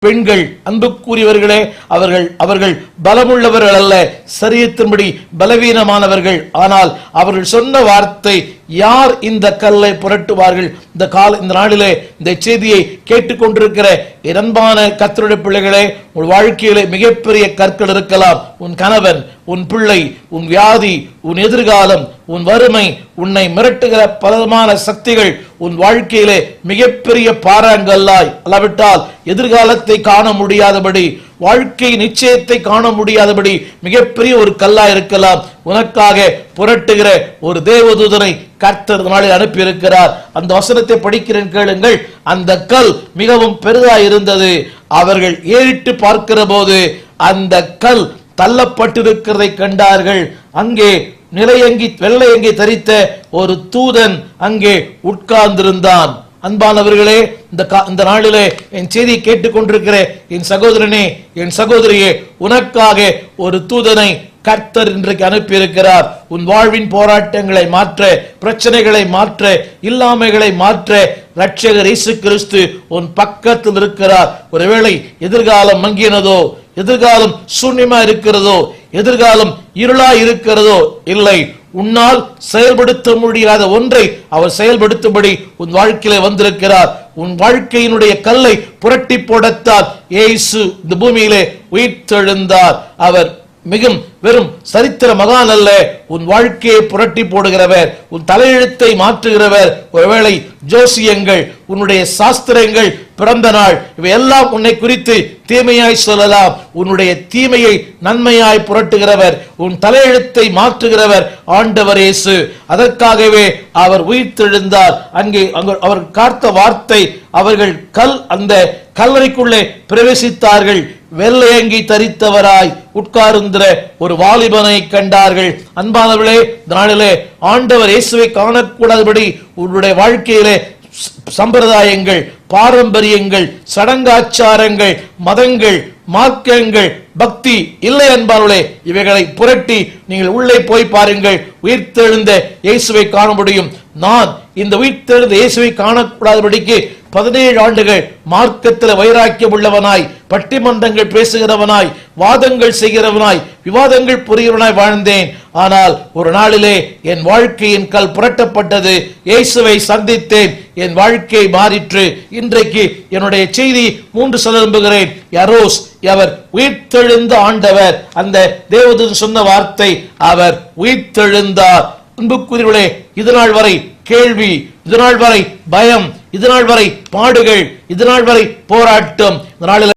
பெண்கள் அன்புக்குரியவர்களே, அவர்கள் பலமுள்ளவர்கள் அல்ல, சரியத்தின்படி பலவீனமானவர்கள். ஆனால் அவர்கள் சொன்ன வார்த்தை, யார் இந்த கல்லை புரட்டுவார்கள்? இந்த நாளிலே இந்த செய்தியை கேட்டுக்கொண்டிருக்கிற அன்பான கர்த்தருடைய பிள்ளைகளே, உன் வாழ்க்கையிலே மிகப்பெரிய கற்கள் இருக்கலாம். உன் கணவன், உன் பிள்ளை, உன் வியாதி, உன் எதிர்காலம், உன் வறுமை, உன்னை மிரட்டுகிற பலமான சக்திகள் உன் வாழ்க்கையிலே மிகப்பெரிய பாறாங்கல்லாய், அல்லாவிட்டால் எதிர்காலத்தை காண முடியாதபடி, வாழ்க்கை நிச்சயத்தை காண முடியாதபடி மிகப்பெரிய ஒரு கல்லா இருக்கலாம். உனக்காக புரட்டுகிற ஒரு தேவதூதனை கர்த்தர் நாளில் அனுப்பி இருக்கிறார். அந்த வசனத்தை படிக்கிறேன், கேளுங்கள். அந்த கல் மிகவும் பெரிதாய் இருந்தது. அவர்கள் ஏறிட்டு பார்க்கிற போது அந்த கல் தள்ளப்பட்டிருக்கிறதை கண்டார்கள். அங்கே வெள்ளையங்கி தரித்த ஒரு தூதன் அங்கே உட்கார்ந்திருந்தான். அன்பானவர்களே, இந்த நாளிலே என் செய்தியை கேட்டுக்கொண்டிருக்கிற என் சகோதரனே, என் சகோதரியே, உனக்காக ஒரு தூதனை கர்த்தர் இன்றைக்கு அனுப்பி இருக்கிறார். உன் வாழ்வின் போராட்டங்களை மாற்ற, பிரச்சனைகளை மாற்ற, இல்லாமைகளை மாற்ற இரட்சகர் இயேசு கிறிஸ்து உன் பக்கத்தில் இருக்கிறார். ஒருவேளை எதிர்காலம் மங்கினதோ, எதிர்காலம் சூன்யமா இருக்கிறதோ, எதிர்காலம் இருளா இருக்கிறதோ, இல்லை, உன்னால் செயல்படுத்த முடியாத ஒன்றை அவர் செயல்படுத்தும்படி உன் வாழ்க்கையில வந்திருக்கிறார். உன் வாழ்க்கையினுடைய கல்லை புரட்டி போடத்தால் இயேசு இந்த பூமியிலே உயிர்த்தெழுந்தார். அவர் வெறும் சரித்திர மகான் அல்ல, உன் வாழ்க்கையை புரட்டி போடுகிறவர், உன் தலையெழுத்தை மாற்றுகிறவர். ஒருவேளை ஜோசியங்கள், உன்னுடைய சாஸ்திரங்கள், பிறந்த நாள், இவையெல்லாம் உன்னை குறித்து தீமையாய் சொல்லலாம். உன்னுடைய தீமையை நன்மையாய் புரட்டுகிறவர், உன் தலையெழுத்தை மாற்றுகிறவர் ஆண்டவர் இயேசு. அதற்காகவே அவர் உயிர்த்தெழுந்தார். அங்கே அவர் காத்த வார்த்தை, அவர்கள் அந்த கல்லறைக்குள்ளே பிரவேசித்தார்கள். வெள்ளையங்கி தரித்தவராய் உட்கார்ந்த ஒரு வாலிபனை கண்டார்கள். அன்பானவர்களே, நாளிலே ஆண்டவர் இயேசுவை காணக்கூடாதபடி உன்னுடைய வாழ்க்கையிலே சம்பிரதாயங்கள், பாரம்பரியங்கள், சடங்காச்சாரங்கள், மதங்கள், மார்க்கங்கள், பக்தி இல்லை. அன்பானவர்களே, இவைகளை புரட்டி நீங்கள் உள்ளே போய் பாருங்கள், உயிர்த்தெழுந்த இயேசுவை காண முடியும். நான் இந்த உயிர்த்தெழுந்த இயேசுவை காணக்கூடாதபடிக்கு 17 ஆண்டுகள் மார்க்கத்தில் வைராக்கியம் உள்ளவனாய், பட்டிமன்றங்கள் பேசுகிறவனாய், வாதங்கள் செய்கிறவனாய், விவாதங்கள் புரிகிறவனாய் வாழ்ந்தேன். ஆனால் ஒரு நாளிலே என் வாழ்க்கையின் கல் புரட்டப்பட்டது. இயேசுவை சந்தித்தேன், என் வாழ்க்கை மாறிற்று. இன்றைக்கு என்னுடைய செய்தி 3 சொல்ல விரும்புகிறேன். யரோஸ், அவர் உயிர்த்தெழுந்த ஆண்டவர். அந்த தேவதூதன் சொன்ன வார்த்தை, அவர் உயிர்த்தெழுந்தார். அன்புக்குரியவர்களே, இதுநாள் வரை கேள்வி, இதுநாள் வரை பயம், இதுநாள் வரை பாடுகள், இதுநாள் வரை போராட்டம், இந்த நாளில்